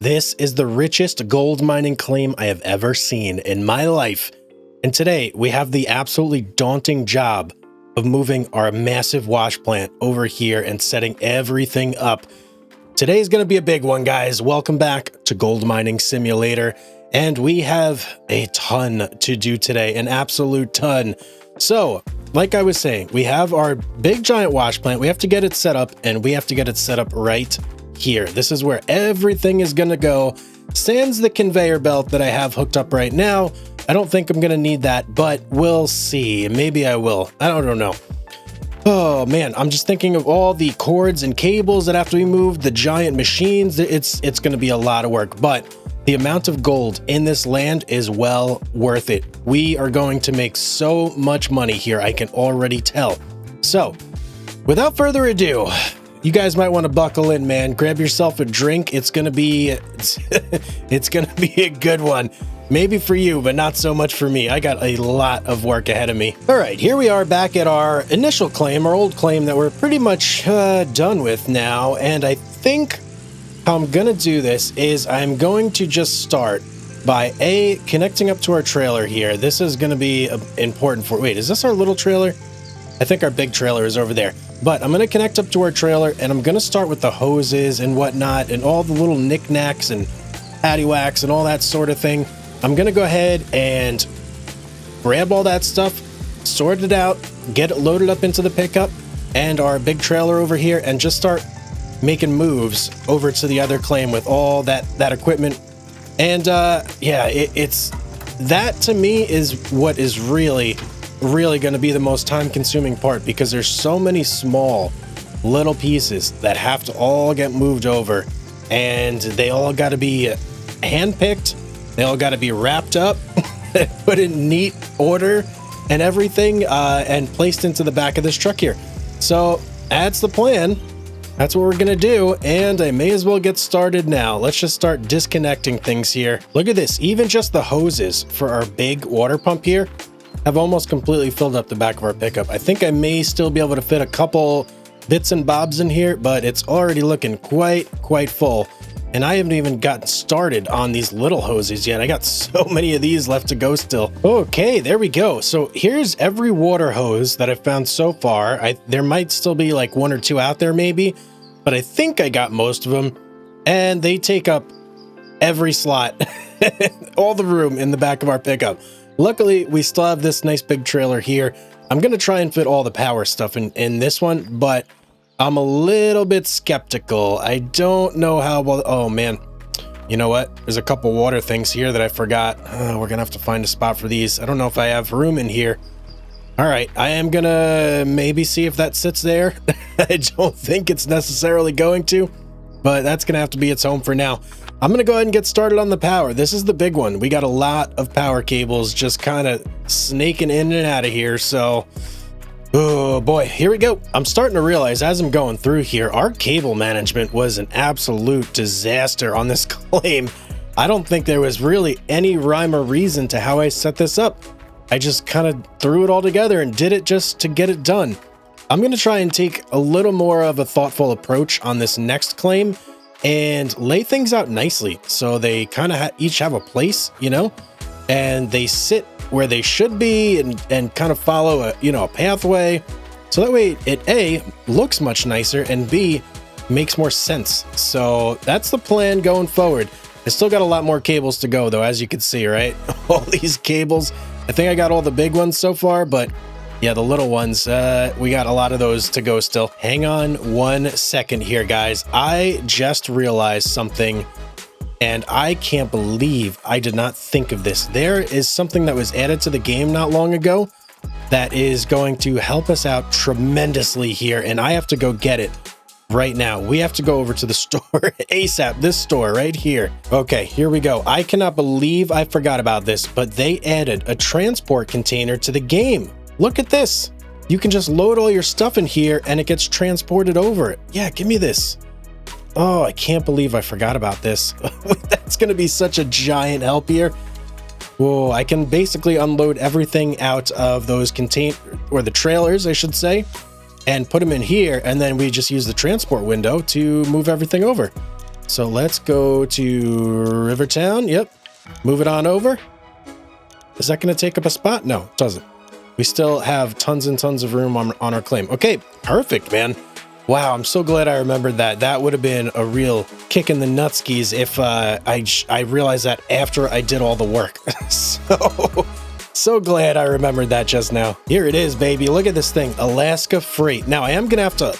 This is the richest gold mining claim I have ever seen in my life. And today we have the absolutely daunting job of moving our massive wash plant over here and setting everything up. Today's going to be a big one, guys. Welcome back to Gold Mining Simulator. And we have a ton to do today, an absolute ton. So, like I was saying, we have our big giant wash plant. We have to get it set up, and we have to get it set up right here. This is where everything is going to go. Sans the conveyor belt that I have hooked up right now. I don't think I'm going to need that, but we'll see. Maybe I will. I don't know. Oh man, I'm just thinking of all the cords and cables that have to be moved, the giant machines. It's going to be a lot of work, but the amount of gold in this land is well worth it. We are going to make so much money here, I can already tell. So, without further ado, you guys might want to buckle in, man. Grab yourself a drink. It's going to be a good one. Maybe for you, but not so much for me. I got a lot of work ahead of me. All right, here we are back at our initial claim, our old claim that we're pretty much done with now. And I think how I'm going to do this is I'm going to just start by connecting up to our trailer here. This is going to be important for, wait, is this our little trailer? I think our big trailer is over there. But I'm going to connect up to our trailer, and I'm going to start with the hoses and whatnot and all the little knickknacks and paddywhacks and all that sort of thing. I'm going to go ahead and grab all that stuff, sort it out, get it loaded up into the pickup and our big trailer over here, and just start making moves over to the other claim with all that equipment. And yeah, it's that to me is what is really going to be the most time-consuming part, because there's so many small little pieces that have to all get moved over, and they all got to be hand-picked. They all got to be wrapped up, put in neat order and everything, and placed into the back of this truck here. So that's the plan. That's what we're going to do, and I may as well get started now. Let's just start disconnecting things here. Look at this. Even just the hoses for our big water pump here have almost completely filled up the back of our pickup. I think I may still be able to fit a couple bits and bobs in here, but it's already looking quite full. And I haven't even gotten started on these little hoses yet. I got so many of these left to go still. Okay, there we go. So here's every water hose that I've found so far. There might still be like one or two out there maybe, but I think I got most of them. And they take up every slot, all the room in the back of our pickup. Luckily, we still have this nice big trailer here. I'm going to try and fit all the power stuff in this one, but I'm a little bit skeptical. I don't know how well. Oh man, you know what? There's a couple water things here that I forgot. We're gonna have to find a spot for these. I don't know if I have room in here. All right, I am gonna maybe see if that sits there. I don't think it's necessarily going to, but that's gonna have to be its home for now. I'm gonna go ahead and get started on the power. This is the big one. We got a lot of power cables just kind of snaking in and out of here, so oh boy, here we go. I'm starting to realize as I'm going through here, our cable management was an absolute disaster on this claim. I don't think there was really any rhyme or reason to how I set this up. I just kind of threw it all together and did it just to get it done. I'm going to try and take a little more of a thoughtful approach on this next claim and lay things out nicely so they kind of each have a place, you know, and they sit where they should be and kind of follow a pathway, so that way it A, looks much nicer, and B, makes more sense. So that's the plan going forward. I still got a lot more cables to go though, as you can see, right? All these cables. I think I got all the big ones so far, but yeah, the little ones, we got a lot of those to go still. Hang on 1 second here, guys. I just realized something, and I can't believe I did not think of this. There is something that was added to the game not long ago that is going to help us out tremendously here, and I have to go get it right now. We have to go over to the store ASAP, this store right here. Okay, here we go. I cannot believe I forgot about this, but they added a transport container to the game. Look at this. You can just load all your stuff in here and it gets transported over it. Yeah, give me this. Oh, I can't believe I forgot about this. That's going to be such a giant help here. Whoa, I can basically unload everything out of those the trailers, I should say, and put them in here, and then we just use the transport window to move everything over. So let's go to Rivertown. Yep. Move it on over. Is that going to take up a spot? No, it doesn't. We still have tons and tons of room on our claim. Okay, perfect, man. Wow, I'm so glad I remembered that. That would have been a real kick in the nutskis if I realized that after I did all the work. So glad I remembered that just now. Here it is, baby. Look at this thing. Alaska Freight. Now, I am going to have to,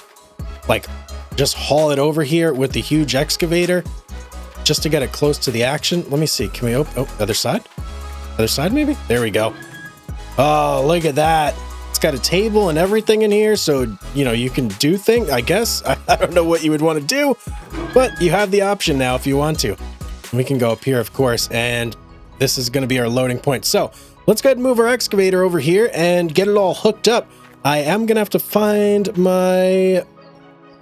like, just haul it over here with the huge excavator just to get it close to the action. Let me see. Can we open? Oh, other side? Other side, maybe? There we go. Oh, look at that. It's got a table and everything in here, so, you know, you can do things, I guess. I don't know what you would want to do, but you have the option now if you want to. We can go up here, of course, and this is going to be our loading point. So let's go ahead and move our excavator over here and get it all hooked up. I am going to have to find my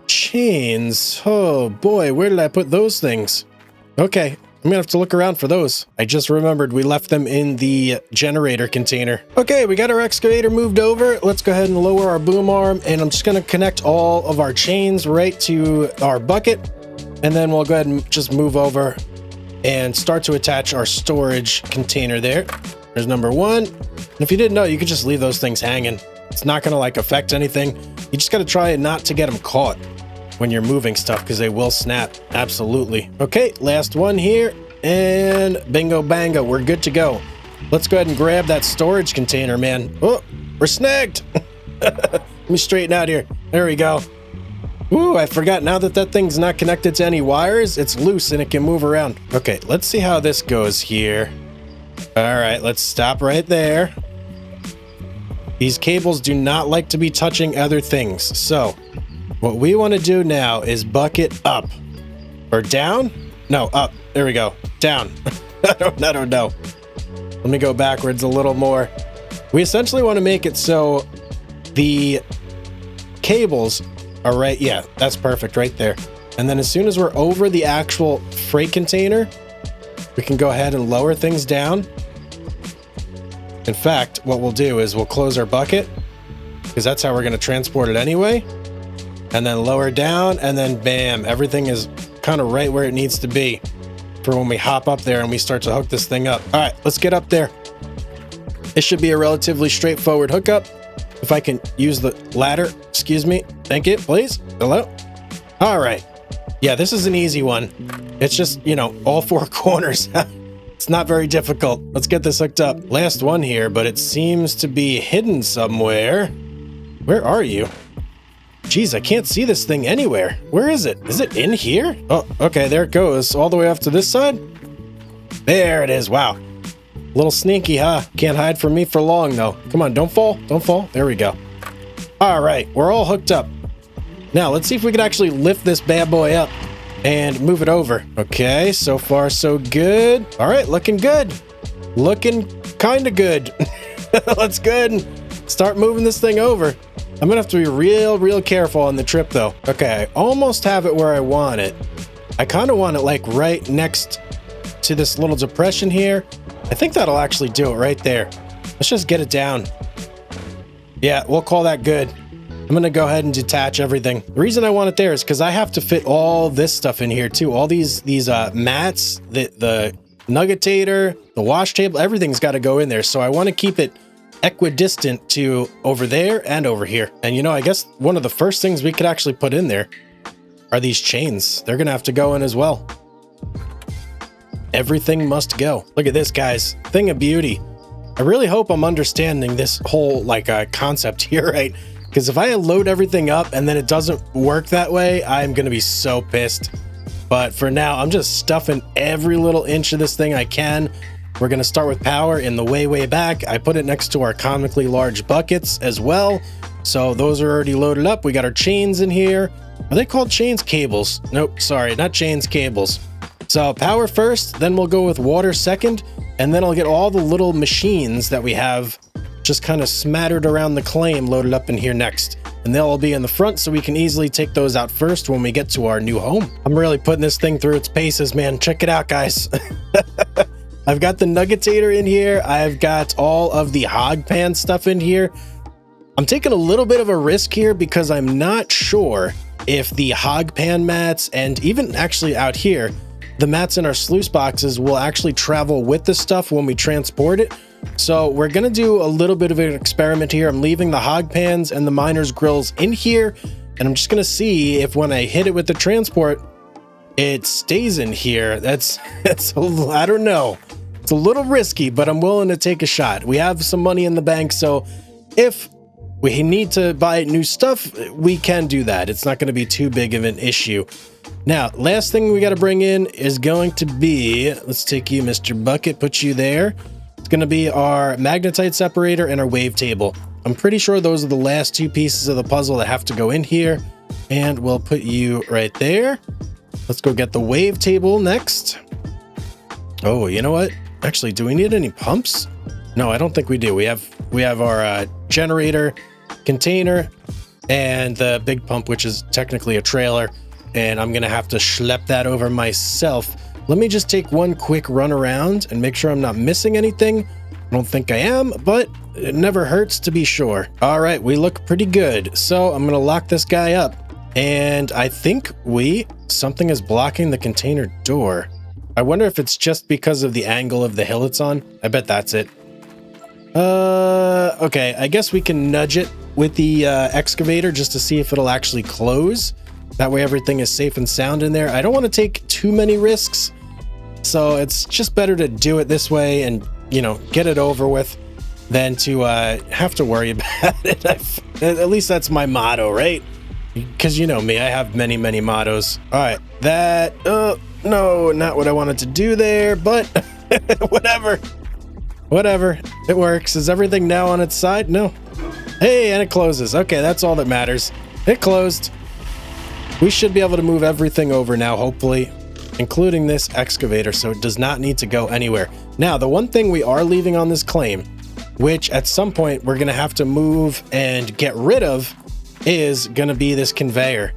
chains. Oh, boy, where did I put those things? Okay. I'm gonna have to look around for those. I just remembered we left them in the generator container. Okay, we got our excavator moved over. Let's go ahead and lower our boom arm, and I'm just gonna connect all of our chains right to our bucket, and then we'll go ahead and just move over and start to attach our storage container there. There's number one. And if you didn't know, you could just leave those things hanging. It's not gonna like affect anything. You just gotta try not to get them caught when you're moving stuff, because they will snap. Absolutely. Okay, last one here, and bingo bango, we're good to go. Let's go ahead and grab that storage container, man. Oh, we're snagged. Let me straighten out here. There we go. Ooh, I forgot. Now that that thing's not connected to any wires, it's loose and it can move around. Okay, let's see how this goes here. All right, let's stop right there. These cables do not like to be touching other things, so what we want to do now is bucket up or down. No, up. There we go. Down. I don't know. Let me go backwards a little more. We essentially want to make it so the cables are right. Yeah, that's perfect right there. And then as soon as we're over the actual freight container, we can go ahead and lower things down. In fact, what we'll do is we'll close our bucket, because that's how we're going to transport it anyway. And then lower down, and then bam, everything is kind of right where it needs to be for when we hop up there and we start to hook this thing up. All right, let's get up there. It should be a relatively straightforward hookup. If I can use the ladder, excuse me. Thank you, please. Hello. All right. Yeah, this is an easy one. It's just, you know, all four corners. It's not very difficult. Let's get this hooked up. Last one here, but it seems to be hidden somewhere. Where are you? Jeez, I can't see this thing anywhere. Where is it? Is it in here? Oh, okay, there it goes. All the way off to this side? There it is. Wow. A little sneaky, huh? Can't hide from me for long, though. Come on, don't fall. Don't fall. There we go. All right, we're all hooked up. Now, let's see if we can actually lift this bad boy up and move it over. Okay, so far so good. All right, looking good. Looking kind of good. Let's go ahead and start moving this thing over. I'm gonna have to be real careful on the trip though. Okay, I almost have it where I want it. I kind of want it like right next to this little depression here. I think that'll actually do it right there. Let's just get it down. Yeah, we'll call that good. I'm gonna go ahead and detach everything. The reason I want it there is because I have to fit all this stuff in here too. All these mats, the nuggetator, the wash table, everything's got to go in there. So I want to keep it equidistant to over there and over here. And you know, I guess one of the first things we could actually put in there are these chains. They're gonna have to go in as well. Everything must go. Look at this, guys. Thing of beauty. I really hope I'm understanding this whole concept here, right? Because if I load everything up and then it doesn't work that way, I'm gonna be so pissed. But for now, I'm just stuffing every little inch of this thing I can. We're gonna start with power in the way back. I put it next to our comically large buckets as well. So those are already loaded up. We got our chains in here. Are they called chains? Cables. Nope, sorry, not chains, cables. So power first, then we'll go with water second, and then I'll get all the little machines that we have just kind of smattered around the claim loaded up in here next. And they'll all be in the front so we can easily take those out first when we get to our new home. I'm really putting this thing through its paces, man. Check it out, guys. I've got the nuggetator in here. I've got all of the hog pan stuff in here. I'm taking a little bit of a risk here because I'm not sure if the hog pan mats and even actually out here, the mats in our sluice boxes will actually travel with the stuff when we transport it. So we're going to do a little bit of an experiment here. I'm leaving the hog pans and the miners grills in here, and I'm just going to see if when I hit it with the transport, it stays in here. That's I don't know. It's a little risky, but I'm willing to take a shot. We have some money in the bank, so if we need to buy new stuff, we can do that. It's not going to be too big of an issue. Now, last thing we got to bring in is going to be, let's take you, Mr. Bucket, put you there. It's going to be our magnetite separator and our wave table. I'm pretty sure those are the last two pieces of the puzzle that have to go in here, and we'll put you right there. Let's go get the wave table next. Oh, you know what? Actually, do we need any pumps? No, I don't think we do. We have our generator container and the big pump, which is technically a trailer, and I'm gonna have to schlep that over myself. Let me just take one quick run around and make sure I'm not missing anything. I don't think I am, but it never hurts to be sure. All right, we look pretty good. So I'm gonna lock this guy up, and I think something is blocking the container door. I wonder if it's just because of the angle of the hill it's on. I bet that's it. Okay, I guess we can nudge it with the excavator just to see if it'll actually close. That way everything is safe and sound in there. I don't want to take too many risks, so it's just better to do it this way and, you know, get it over with than to have to worry about it. At least that's my motto, right? Because you know me, I have many, many mottos. All right, that, no, not what I wanted to do there, but whatever. Whatever, it works. Is everything now on its side? No. Hey, and it closes. Okay, that's all that matters. It closed. We should be able to move everything over now, hopefully, including this excavator, so it does not need to go anywhere. Now, the one thing we are leaving on this claim, which at some point we're going to have to move and get rid of, is going to be this conveyor.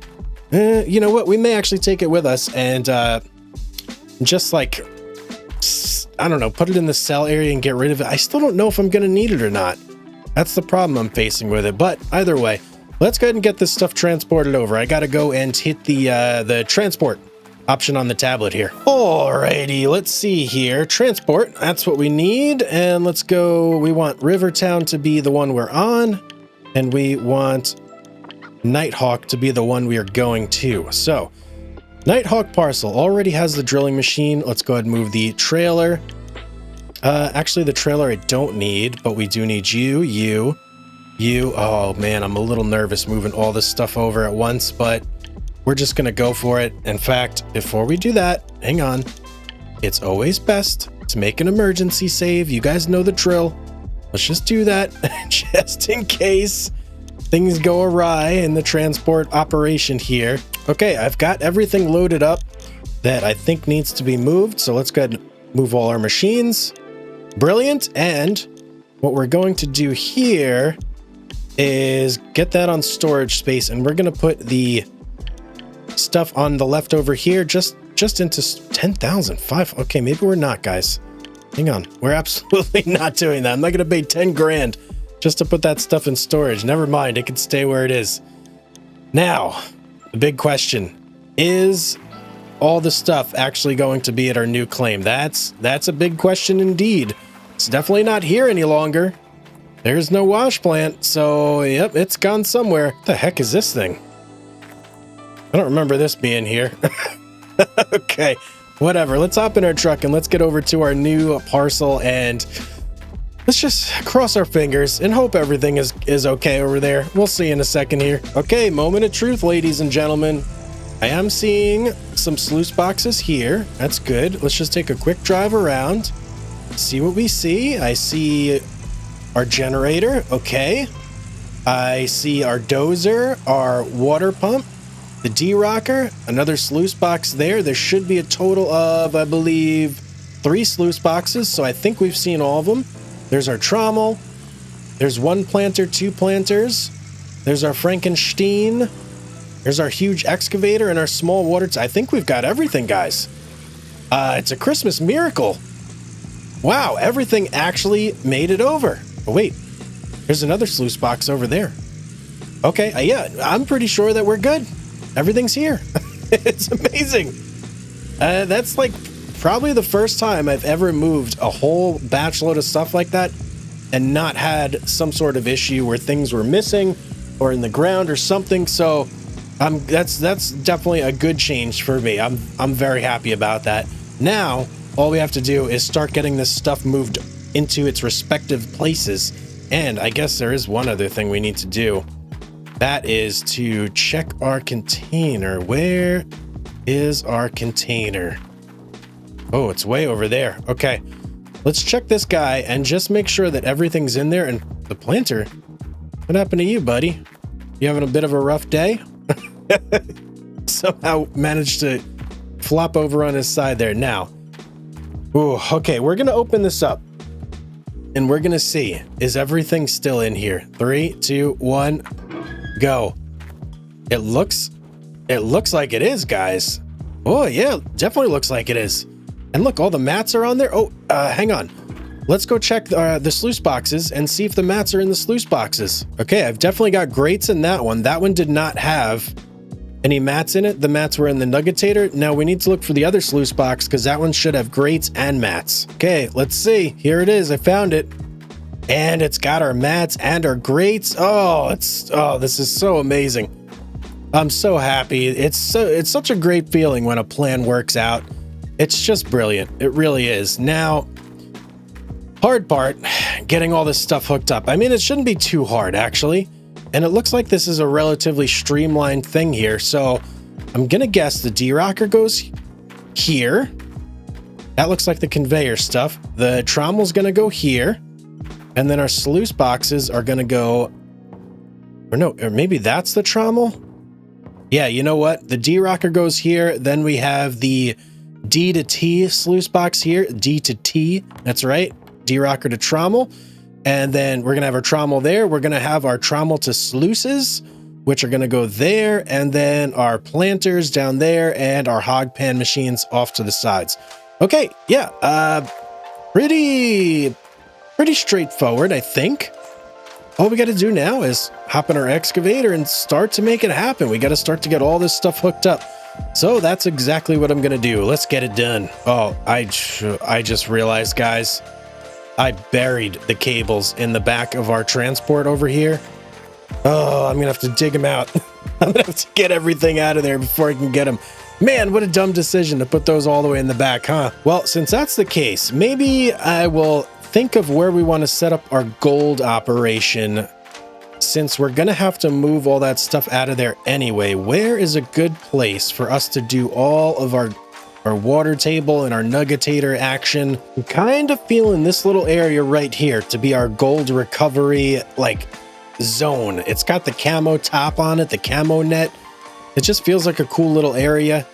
You know what? We may actually take it with us and just like, I don't know, put it in the cell area and get rid of it. I still don't know if I'm going to need it or not. That's the problem I'm facing with it. But either way, let's go ahead and get this stuff transported over. I got to go and hit the transport option on the tablet here. Alrighty, let's see here. Transport, that's what we need. And let's go. We want Rivertown to be the one we're on. And we want Nighthawk to be the one we are going to. So Nighthawk parcel already has the drilling machine. Let's go ahead and move the trailer. Actually, the trailer I don't need, but we do need you. Oh man, I'm a little nervous moving all this stuff over at once, but we're just gonna go for it. In fact, before we do that, hang on. It's always best to make an emergency save. You guys know the drill. Let's just do that just in case things go awry in the transport operation here. Okay, I've got everything loaded up that I think needs to be moved. So let's go ahead and move all our machines. Brilliant. And what we're going to do here is get that on storage space. And we're going to put the stuff on the left over here just into 10,005. Okay, maybe we're not, guys. Hang on. We're absolutely not doing that. I'm not going to pay 10 grand just to put that stuff in storage. Never mind. It can stay where it is. Now, the big question, is all the stuff actually going to be at our new claim? That's a big question indeed. It's definitely not here any longer. There's no wash plant, so yep, it's gone somewhere. What the heck is this thing? I don't remember this being here. Okay, whatever. Let's hop in our truck and let's get over to our new parcel and let's just cross our fingers and hope everything is okay over there. We'll see in a second here. Okay, moment of truth, ladies and gentlemen. I am seeing some sluice boxes here. That's good. Let's just take a quick drive around. See what we see. I see our generator. Okay. I see our dozer, our water pump, the D-rocker, another sluice box there. There should be a total of, I believe, 3 sluice boxes. So I think we've seen all of them. There's our trommel. There's 1 planter, 2 planters. There's our Frankenstein. There's our huge excavator and our small water. I think we've got everything, guys. It's a Christmas miracle. Wow, everything actually made it over. Oh, wait. There's another sluice box over there. Okay, yeah, I'm pretty sure that we're good. everything's here. It's amazing. That's like probably the first time I've ever moved a whole batch load of stuff like that and not had some sort of issue where things were missing or in the ground or something. So that's definitely a good change for me. I'm very happy about that. Now, all we have to do is start getting this stuff moved into its respective places. And I guess there is one other thing we need to do. That is to check our container. Where is our container? Oh, it's way over there. Okay, let's check this guy and just make sure that everything's in there. And the planter, what happened to you, buddy? You having a bit of a rough day? Somehow managed to flop over on his side there. Now, ooh, okay, we're gonna open this up and we're gonna see, is everything still in here? 3, 2, 1, go. It looks like it is, guys. Oh yeah, definitely looks like it is. And look, all the mats are on there. Oh, hang on. Let's go check the sluice boxes and see if the mats are in the sluice boxes. Okay, I've definitely got grates in that one. That one did not have any mats in it. The mats were in the nuggetator. Now we need to look for the other sluice box because that one should have grates and mats. Okay, let's see. Here it is. I found it. And it's got our mats and our grates. Oh, this is so amazing. I'm so happy. It's such a great feeling when a plan works out. It's just brilliant. It really is. Now, hard part, getting all this stuff hooked up. I mean, it shouldn't be too hard, actually. And it looks like this is a relatively streamlined thing here. So I'm going to guess the D-rocker goes here. That looks like the conveyor stuff. The trommel's going to go here. And then our sluice boxes are going to go... or maybe that's the trommel? Yeah, you know what? The D-rocker goes here. Then we have the D to T sluice box here. D to T. That's right. D-rocker to trommel. And then we're going to have our trommel there. We're going to have our trommel to sluices, which are going to go there. And then our planters down there and our hog pan machines off to the sides. Okay, yeah. Pretty straightforward, I think. All we got to do now is hop in our excavator and start to make it happen. We got to start to get all this stuff hooked up. So that's exactly what I'm going to do. Let's get it done. Oh, I just realized, guys, I buried the cables in the back of our transport over here. Oh, I'm going to have to dig them out. I'm going to have to get everything out of there before I can get them. Man, what a dumb decision to put those all the way in the back, huh? Well, since that's the case, maybe I will think of where we want to set up our gold operation. Since we're going to have to move all that stuff out of there anyway, where is a good place for us to do all of our water table and our nuggetator action? I'm kind of feeling this little area right here to be our gold recovery, like, zone. It's got the camo top on it, the camo net. It just feels like a cool little area.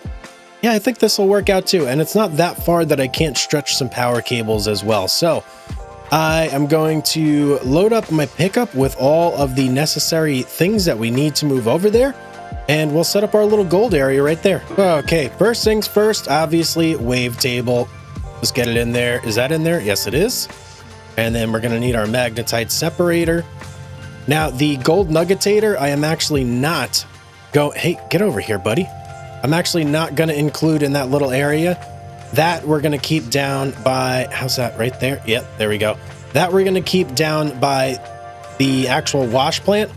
Yeah, I think this will work out too. And it's not that far that I can't stretch some power cables as well. So I am going to load up my pickup with all of the necessary things that we need to move over there. And we'll set up our little gold area right there. Okay, first things first, obviously, wave table. Let's get it in there. Is that in there? Yes, it is. And then we're going to need our magnetite separator. Now, the gold nuggetator, I am actually not hey, get over here, buddy. I'm actually not going to include in that little area. That we're going to keep down by, how's that right there? Yep, there we go. That we're going to keep down by the actual wash plant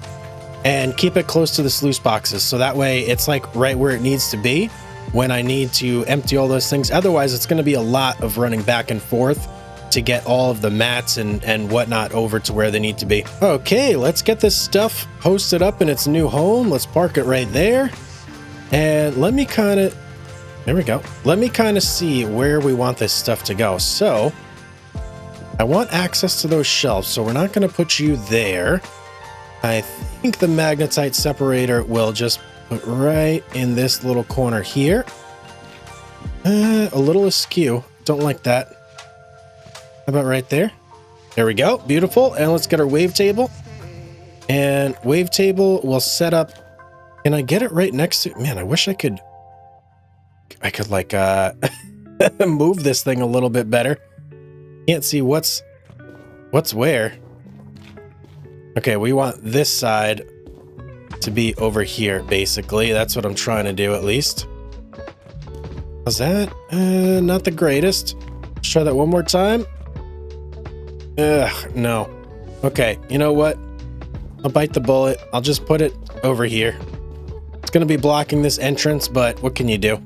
and keep it close to the sluice boxes. So that way it's like right where it needs to be when I need to empty all those things. Otherwise, it's going to be a lot of running back and forth to get all of the mats and whatnot over to where they need to be. Okay, let's get this stuff posted up in its new home. Let's park it right there. And let me kind of, there we go. Let me kind of see where we want this stuff to go. So I want access to those shelves, so we're not going to put you there. I think the magnetite separator will just put right in this little corner here. A little askew. Don't like that. How about right there? There we go. Beautiful. And let's get our wave table. And wave table will set up. Can I get it right next to... Man, I wish I could like move this thing a little bit better. Can't see what's where. Okay, we want this side to be over here, basically. That's what I'm trying to do, at least. How's that? Not the greatest. Let's try that one more time. Ugh, no. Okay, you know what? I'll bite the bullet. I'll just put it over here. It's going to be blocking this entrance, but what can you do?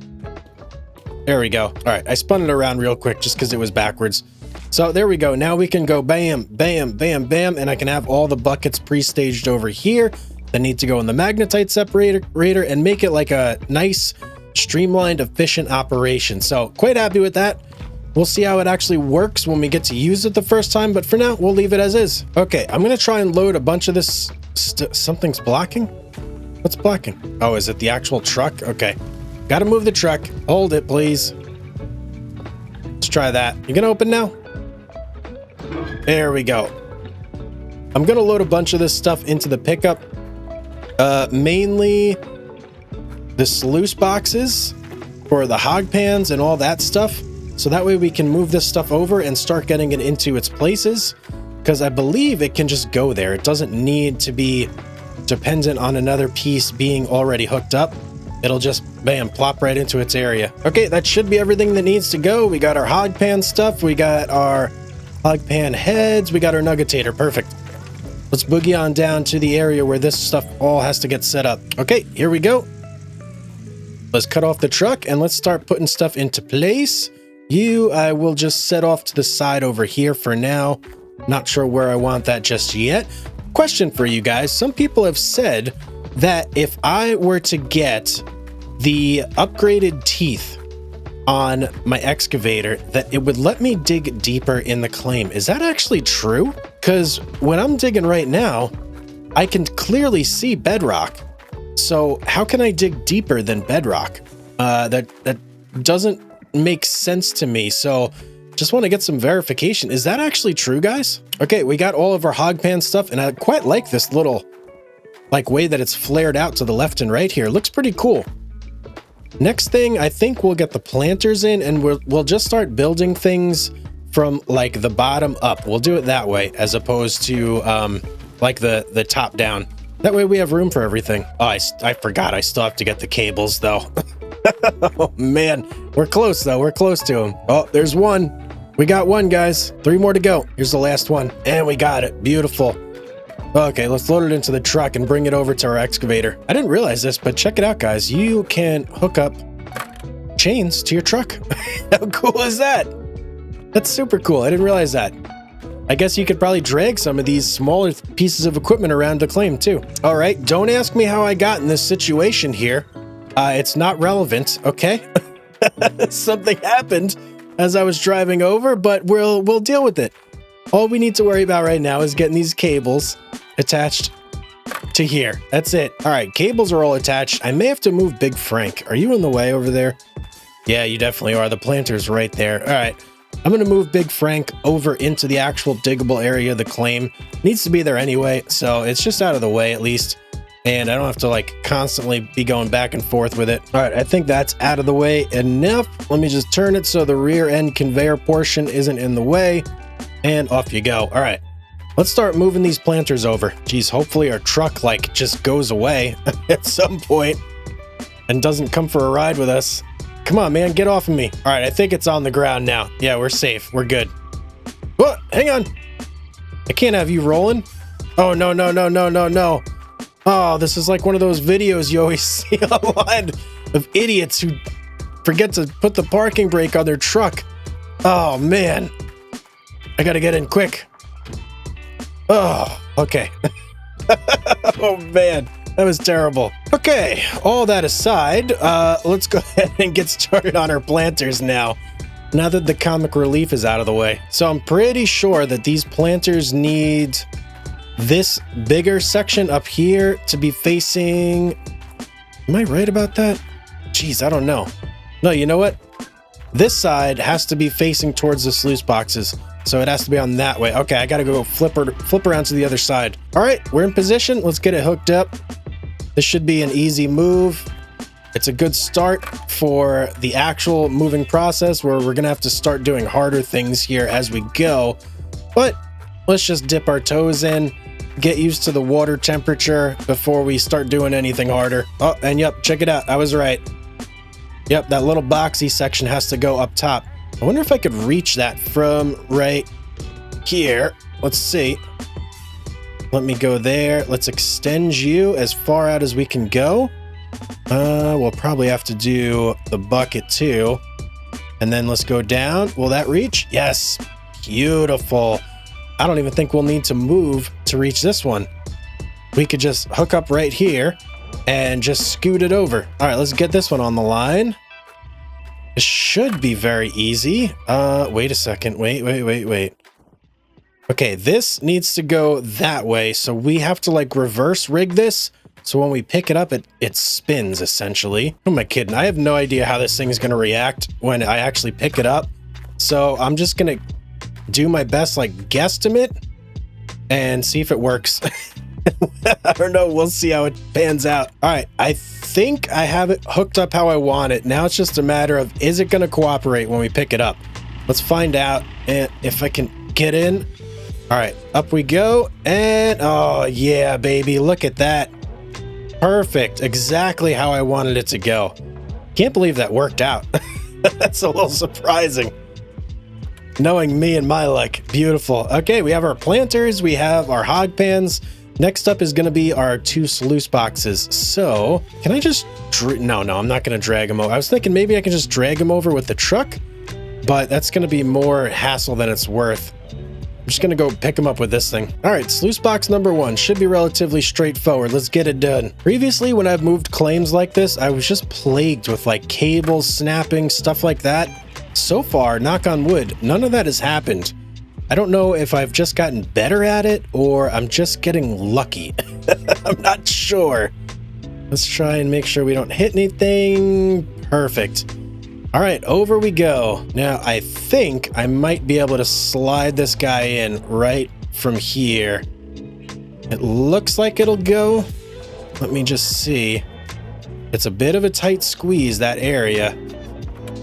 There we go. All right, I spun it around real quick just because it was backwards. So there we go. Now we can go bam, bam, bam, bam, and I can have all the buckets pre-staged over here that need to go in the magnetite separator and make it like a nice, streamlined, efficient operation. So quite happy with that. We'll see how it actually works when we get to use it the first time, but for now, we'll leave it as is. Okay, I'm going to try and load a bunch of this. Something's blocking? What's blocking? Oh, is it the actual truck? Okay. Got to move the truck. Hold it, please. Let's try that. You going to open now? There we go. I'm going to load a bunch of this stuff into the pickup. Mainly the sluice boxes for the hog pans and all that stuff. So that way we can move this stuff over and start getting it into its places. Because I believe it can just go there. It doesn't need to be dependent on another piece being already hooked up. It'll just, bam, plop right into its area. Okay, that should be everything that needs to go. We got our hog pan stuff. We got our hog pan heads. We got our nuggetator. Perfect. Let's boogie on down to the area where this stuff all has to get set up. Okay, here we go. Let's cut off the truck and let's start putting stuff into place. I will just set off to the side over here for now. Not sure where I want that just yet. Question for you guys. Some people have said that if I were to get the upgraded teeth on my excavator, that it would let me dig deeper in the claim. Is that actually true? Because when I'm digging right now, I can clearly see bedrock. So how can I dig deeper than bedrock? That doesn't make sense to me. So just want to get some verification. Is that actually true, guys? Okay, we got all of our hog pan stuff, and I quite like this little way that it's flared out to the left and right here. Looks pretty cool. Next thing, I think we'll get the planters in, and we'll just start building things from like the bottom up. We'll do it that way as opposed to like the top down. That way we have room for everything. Oh, I forgot. I still have to get the cables though. Oh man, we're close though. We're close to them. Oh, there's one. We got one, guys. 3 more to go. Here's the last one. And we got it. Beautiful. Okay, let's load it into the truck and bring it over to our excavator. I didn't realize this, but check it out, guys. You can hook up chains to your truck. How cool is that? That's super cool. I didn't realize that. I guess you could probably drag some of these smaller pieces of equipment around the claim too. All right, don't ask me how I got in this situation here. It's not relevant, okay? Something happened as I was driving over, but we'll deal with it. All we need to worry about right now is getting these cables attached to here. That's it. All right, cables are all attached. I may have to move Big Frank. Are you in the way over there? Yeah, you definitely are. The planter's right there. All right, I'm going to move Big Frank over into the actual diggable area of the claim. Needs to be there anyway, so it's just out of the way at least. And I don't have to like constantly be going back and forth with it. All right, I think that's out of the way enough. Let me just turn it so the rear end conveyor portion isn't in the way. And off you go. All right, let's start moving these planters over. Geez, hopefully our truck like just goes away at some point and doesn't come for a ride with us. Come on, man, get off of me. All right, I think it's on the ground now. Yeah, we're safe. We're good. Whoa, hang on. I can't have you rolling. Oh, no, no, no, no, no, no. Oh, this is like one of those videos you always see online of idiots who forget to put the parking brake on their truck. Oh, man. I gotta get in quick. Oh, okay. Oh, man. That was terrible. Okay, all that aside, let's go ahead and get started on our planters now that the comic relief is out of the way. So I'm pretty sure that these planters need this bigger section up here to be facing... Am I right about that? Jeez, I don't know. No, you know what? This side has to be facing towards the sluice boxes. So it has to be on that way. Okay, I gotta go flip around to the other side. All right, we're in position. Let's get it hooked up. This should be an easy move. It's a good start for the actual moving process where we're gonna have to start doing harder things here as we go. But let's just dip our toes in get used to the water temperature before we start doing anything harder. Oh, and yep, check it out. I was right. Yep, that little boxy section has to go up top. I wonder if I could reach that from right here. Let's see. Let me go there. Let's extend you as far out as we can go. We'll probably have to do the bucket too. And then let's go down. Will that reach? Yes. Beautiful. I don't even think we'll need to move to reach this one. We could just hook up right here and just scoot it over. All right, let's get this one on the line. It should be very easy. Wait a second. Wait. Okay, this needs to go that way. So we have to like reverse rig this. So when we pick it up, it spins essentially. Who am I kidding? I have no idea how this thing is going to react when I actually pick it up. So I'm just going to do my best like guesstimate and see if it works. I don't know. We'll see how it pans out. All right. I think I have it hooked up how I want it. Now it's just a matter of, is it going to cooperate when we pick it up? Let's find out if I can get in. All right, up we go. And oh yeah, baby. Look at that. Perfect. Exactly how I wanted it to go. Can't believe that worked out. That's a little surprising. Knowing me and my luck. Beautiful. Okay, we have our planters. We have our hog pans. Next up is going to be our 2 sluice boxes. So can I just... No, I'm not going to drag them over. I was thinking maybe I can just drag them over with the truck, but that's going to be more hassle than it's worth. I'm just going to go pick them up with this thing. All right, sluice box number 1 should be relatively straightforward. Let's get it done. Previously, when I've moved claims like this, I was just plagued with like cables snapping, stuff like that. So far, knock on wood, none of that has happened. I don't know if I've just gotten better at it or I'm just getting lucky. I'm not sure. Let's try and make sure we don't hit anything. Perfect. All right, over we go. Now, I think I might be able to slide this guy in right from here. It looks like it'll go. Let me just see. It's a bit of a tight squeeze, that area.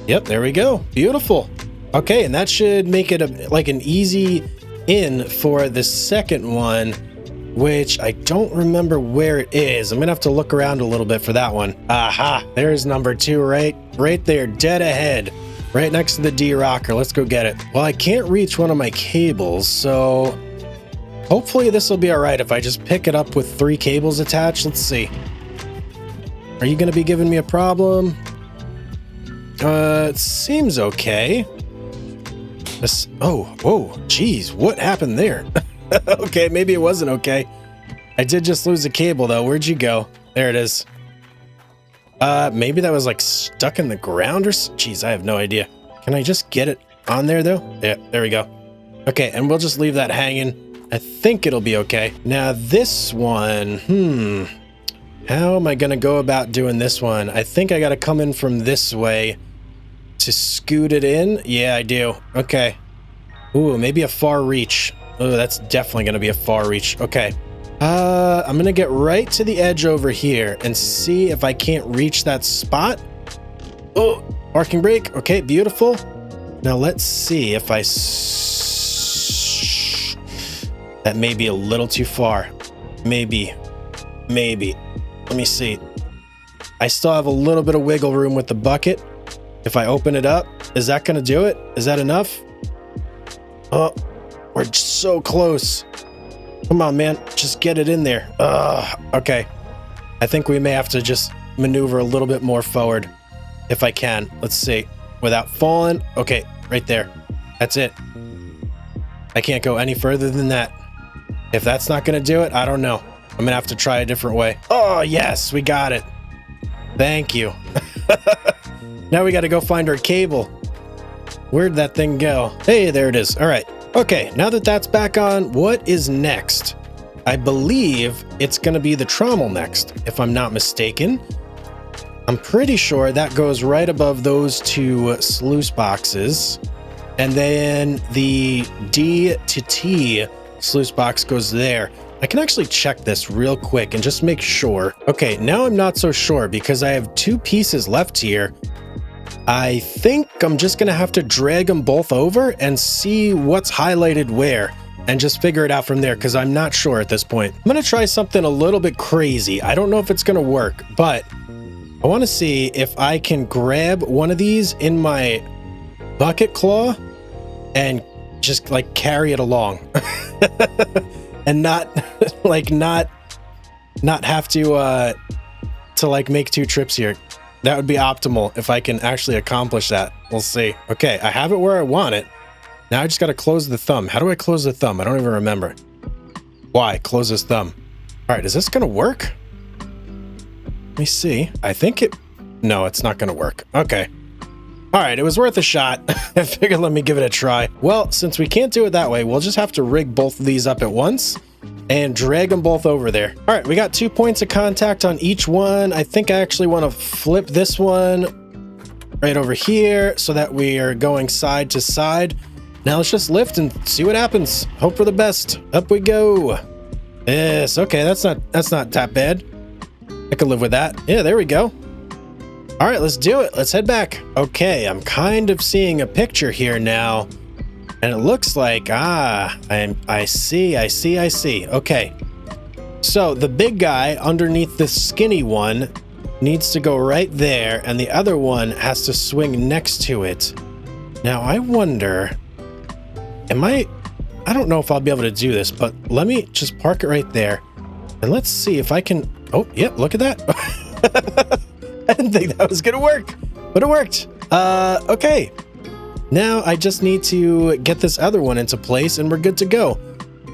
Yep, there we go. Beautiful. Okay, and that should make it like an easy in for the second one, which I don't remember where it is. I'm gonna have to look around a little bit for that one. Aha, there's number 2 right there, dead ahead, right next to the D rocker. Let's go get it. Well, I can't reach one of my cables, so hopefully this will be all right if I just pick it up with 3 cables attached. Let's see. Are you gonna be giving me a problem? It seems okay. Whoa, geez, what happened there? Okay, maybe it wasn't okay. I did just lose a cable though. Where'd you go? There it is. Maybe that was like stuck in the ground or geez, I have no idea. Can I just get it on there though? Yeah, there we go. Okay, and we'll just leave that hanging. I think it'll be okay. Now this one, how am I gonna go about doing this one? I think I gotta come in from this way to scoot it in. Yeah, I do. Okay. Ooh, maybe a far reach. Oh, that's definitely going to be a far reach. Okay. I'm going to get right to the edge over here and see if I can't reach that spot. Oh, parking brake. Okay, beautiful. Now let's see if I... That may be a little too far. Maybe. Let me see. I still have a little bit of wiggle room with the bucket. If I open it up, is that going to do it? Is that enough? Oh, we're so close. Come on, man. Just get it in there. Okay. I think we may have to just maneuver a little bit more forward if I can. Let's see. Without falling. Okay, right there. That's it. I can't go any further than that. If that's not going to do it, I don't know. I'm going to have to try a different way. Oh, yes, we got it. Thank you. Now we got to go find our cable. Where'd that thing go? Hey, there it is. All right. Okay, now that that's back on, what is next? I believe it's going to be the trommel next, if I'm not mistaken. I'm pretty sure that goes right above those 2 sluice boxes. And then the D to T sluice box goes there. I can actually check this real quick and just make sure. Okay, now I'm not so sure because I have 2 pieces left here. I think I'm just going to have to drag them both over and see what's highlighted where. and just figure it out from there because I'm not sure at this point. I'm going to try something a little bit crazy. I don't know if it's going to work, but I want to see if I can grab one of these in my bucket claw and just like carry it along and not have to like make 2 trips here. That would be optimal if I can actually accomplish that. We'll see. Okay, I have it where I want it. Now I just got to close the thumb. How do I close the thumb? I don't even remember. Why? Close this thumb. All right, is this going to work? Let me see. I think it... No, it's not going to work. Okay. All right, it was worth a shot. I figured let me give it a try. Well, since we can't do it that way, we'll just have to rig both of these up at once and drag them both over there. All right, we got 2 points of contact on each one. I think I actually want to flip this one right over here so that we are going side to side. Now let's just lift and see what happens. Hope for the best. Up we go. Yes, okay, that's not that bad. I could live with that. Yeah, there we go. All right, let's do it. Let's head back. Okay, I'm kind of seeing a picture here now. And it looks like, I see. Okay. So the big guy underneath the skinny one needs to go right there, and the other one has to swing next to it. Now, I wonder, I don't know if I'll be able to do this, but let me just park it right there. And let's see if I can, oh, yep, look at that. I didn't think that was gonna work, but it worked. Okay. Now I just need to get this other one into place and we're good to go.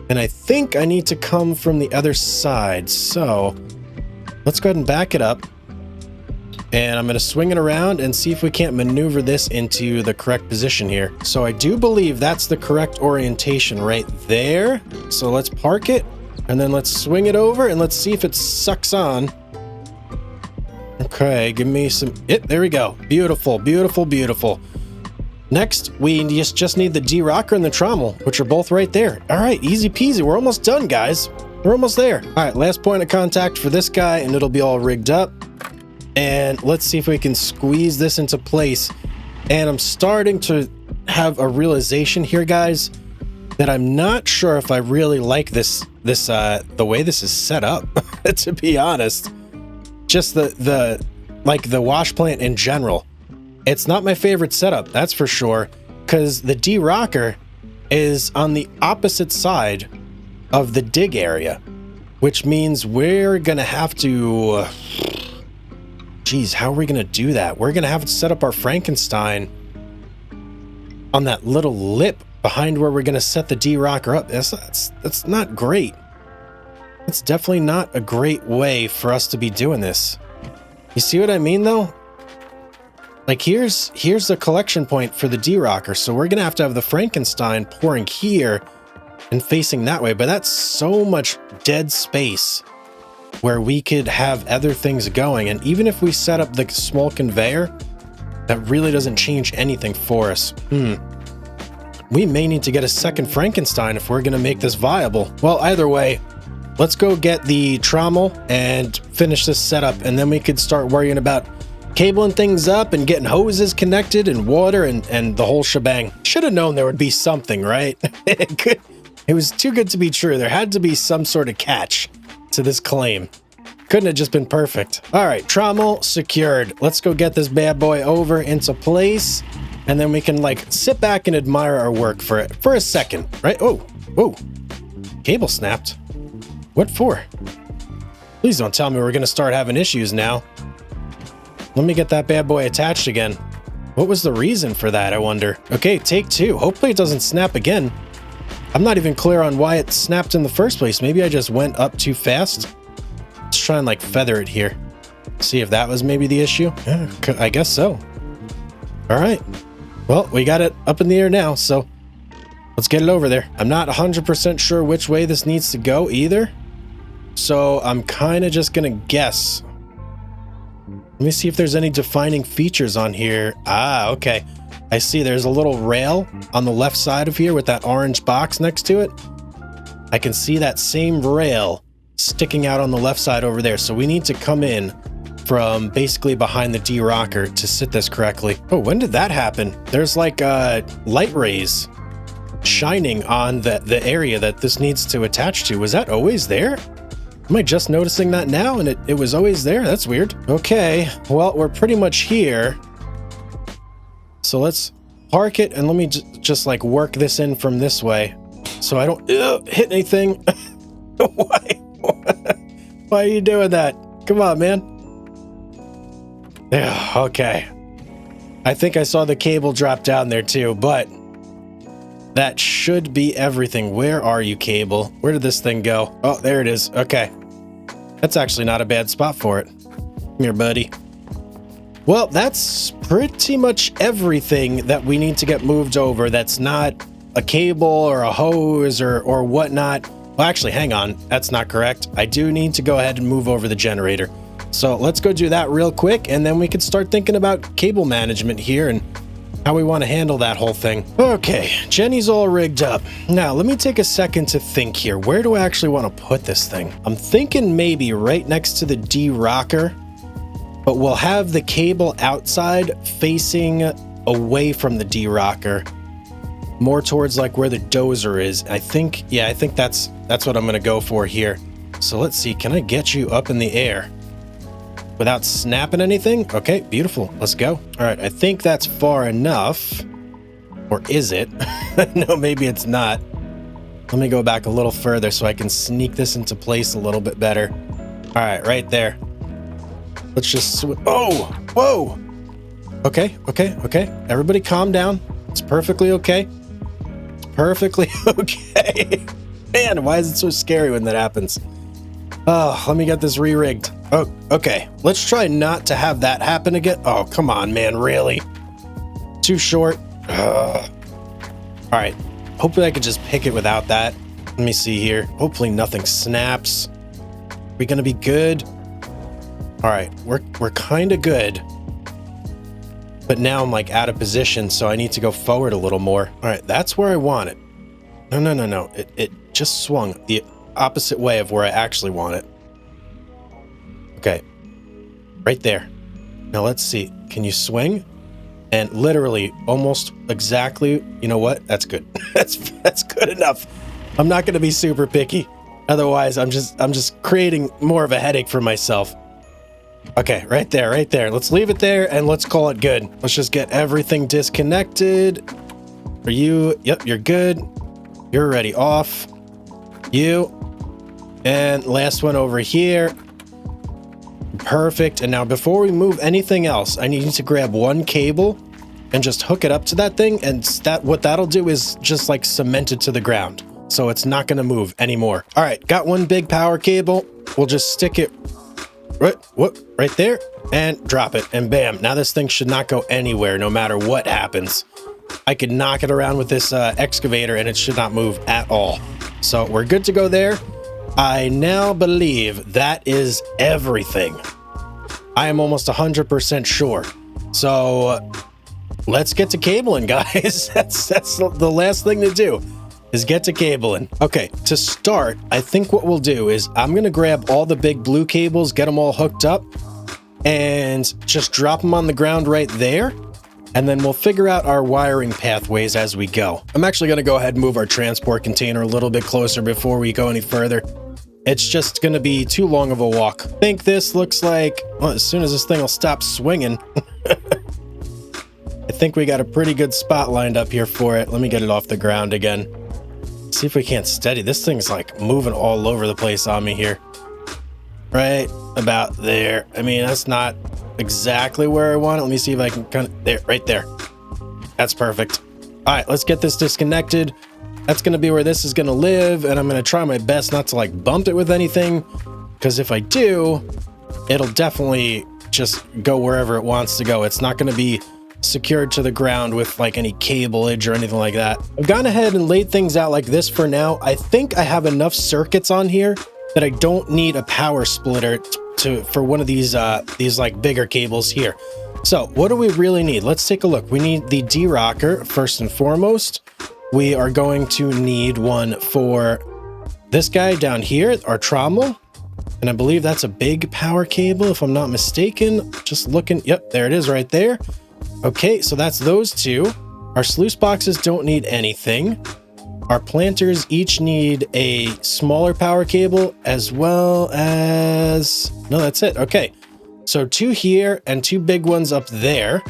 And I think I need to come from the other side. So let's go ahead and back it up. And I'm going to swing it around and see if we can't maneuver this into the correct position here. So I do believe that's the correct orientation right there. So let's park it and then let's swing it over and let's see if it sucks on. Okay, give me some... there we go. Beautiful, beautiful, beautiful. Next, we just need the D-Rocker and the trommel, which are both right there. All right, easy peasy. We're almost done, guys. We're almost there. All right, last point of contact for this guy, and it'll be all rigged up. And let's see if we can squeeze this into place. And I'm starting to have a realization here, guys, that I'm not sure if I really like the way this is set up, to be honest. Just the Washplant in general. It's not my favorite setup, that's for sure, because the D-Rocker is on the opposite side of the dig area, which means we're going to have to... Geez, how are we going to do that? We're going to have to set up our Frankenstein on that little lip behind where we're going to set the D-Rocker up. That's not great. That's definitely not a great way for us to be doing this. You see what I mean, though? Like, here's the collection point for the D-Rocker, so we're going to have the Frankenstein pouring here and facing that way, but that's so much dead space where we could have other things going, and even if we set up the small conveyor, that really doesn't change anything for us. We may need to get a second Frankenstein if we're going to make this viable. Well, either way, let's go get the trommel and finish this setup, and then we could start worrying about cabling things up and getting hoses connected and water and the whole shebang. Should have known there would be something, right? It was too good to be true. There had to be some sort of catch to this claim. Couldn't have just been perfect. All right, trommel secured. Let's go get this bad boy over into place, and then we can like sit back and admire our work for a second, right? Oh, whoa, cable snapped. What for? Please don't tell me we're gonna start having issues now. Let me get that bad boy attached again. What was the reason for that, I wonder? Okay, take 2. Hopefully it doesn't snap again. I'm not even clear on why it snapped in the first place. Maybe I just went up too fast. Let's try and like feather it here. See if that was maybe the issue. Yeah, I guess so. All right. Well, we got it up in the air now, so let's get it over there. I'm not 100% sure which way this needs to go either. So I'm kind of just going to guess. Let me see if there's any defining features on here. Ah, okay. I see there's a little rail on the left side of here with that orange box next to it. I can see that same rail sticking out on the left side over there. So we need to come in from basically behind the D-Rocker to sit this correctly. Oh, when did that happen? There's like light rays shining on the area that this needs to attach to. Was that always there? Am I just noticing that now and it was always there? That's weird. Okay, well, we're pretty much here. So let's park it and let me just like work this in from this way so I don't hit anything. Why? Why are you doing that? Come on, man. Yeah, okay. I think I saw the cable drop down there too, but that should be everything. Where are you, cable? Where did this thing go? Oh, there it is. Okay. That's actually not a bad spot for it. Come here, buddy. Well, that's pretty much everything that we need to get moved over. That's not a cable or a hose or whatnot. Well, actually, hang on. That's not correct. I do need to go ahead and move over the generator. So let's go do that real quick, and then we can start thinking about cable management here and how we want to handle that whole thing. Okay, Jenny's all rigged up. Now, let me take a second to think here. Where do I actually want to put this thing? I'm thinking maybe right next to the D rocker, but we'll have the cable outside facing away from the D rocker, more towards like where the dozer is. I think that's what I'm going to go for here. So let's see, can I get you up in the air without snapping anything? Okay, beautiful. Let's go. All right, I think that's far enough. Or is it? No, maybe it's not. Let me go back a little further so I can sneak this into place a little bit better. All right, right there. Let's just oh, whoa. Okay. Everybody calm down. It's perfectly okay. It's perfectly okay. Man, why is it so scary when that happens? Oh, let me get this re-rigged. Oh, okay. Let's try not to have that happen again. Oh, come on, man. Really? Too short. All right. Hopefully I could just pick it without that. Let me see here. Hopefully nothing snaps. We gonna be good? All right. We're kind of good. But now I'm like out of position, so I need to go forward a little more. All right. That's where I want it. No. It just swung the opposite way of where I actually want it. Okay, right there. Now let's see. Can you swing? And literally, almost exactly. You know what? That's good. that's good enough. I'm not going to be super picky. Otherwise, I'm just creating more of a headache for myself. Okay, right there. Let's leave it there and let's call it good. Let's just get everything disconnected. Are you? Yep, you're good. You're already off. You. And last one over here. Perfect. And now before we move anything else, I need to grab one cable and just hook it up to that thing. And what that'll do is just like cement it to the ground. So it's not going to move anymore. All right. Got one big power cable. We'll just stick it right there and drop it. And bam. Now this thing should not go anywhere no matter what happens. I could knock it around with this excavator and it should not move at all. So we're good to go there. I now believe that is everything. I am almost 100% sure. So let's get to cabling, guys. That's the last thing to do is get to cabling. Okay, to start, I think what we'll do is I'm going to grab all the big blue cables, get them all hooked up, and just drop them on the ground right there. And then we'll figure out our wiring pathways as we go. I'm actually going to go ahead and move our transport container a little bit closer before we go any further. It's just going to be too long of a walk. I think this looks like, well, as soon as this thing will stop swinging, I think we got a pretty good spot lined up here for it. Let me get it off the ground again. See if we can't steady. This thing's like moving all over the place on me here. Right about there. I mean, that's not exactly where I want it. Let me see if I can kind of, there, right there. That's perfect. All right, let's get this disconnected. That's going to be where this is going to live, and I'm going to try my best not to like bump it with anything, because if I do, it'll definitely just go wherever it wants to go. It's not going to be secured to the ground with like any cableage or anything like that. I've gone ahead and laid things out like this for now. I think I have enough circuits on here that I don't need a power splitter for one of these like bigger cables here. So what do we really need? Let's take a look. We need the D-rocker first and foremost. We are going to need one for this guy down here, our trommel. And I believe that's a big power cable, if I'm not mistaken. Just looking. Yep, there it is right there. Okay, so that's those two. Our sluice boxes don't need anything. Our planters each need a smaller power cable as well as... No, that's it. Okay. So 2 here and 2 big ones up there.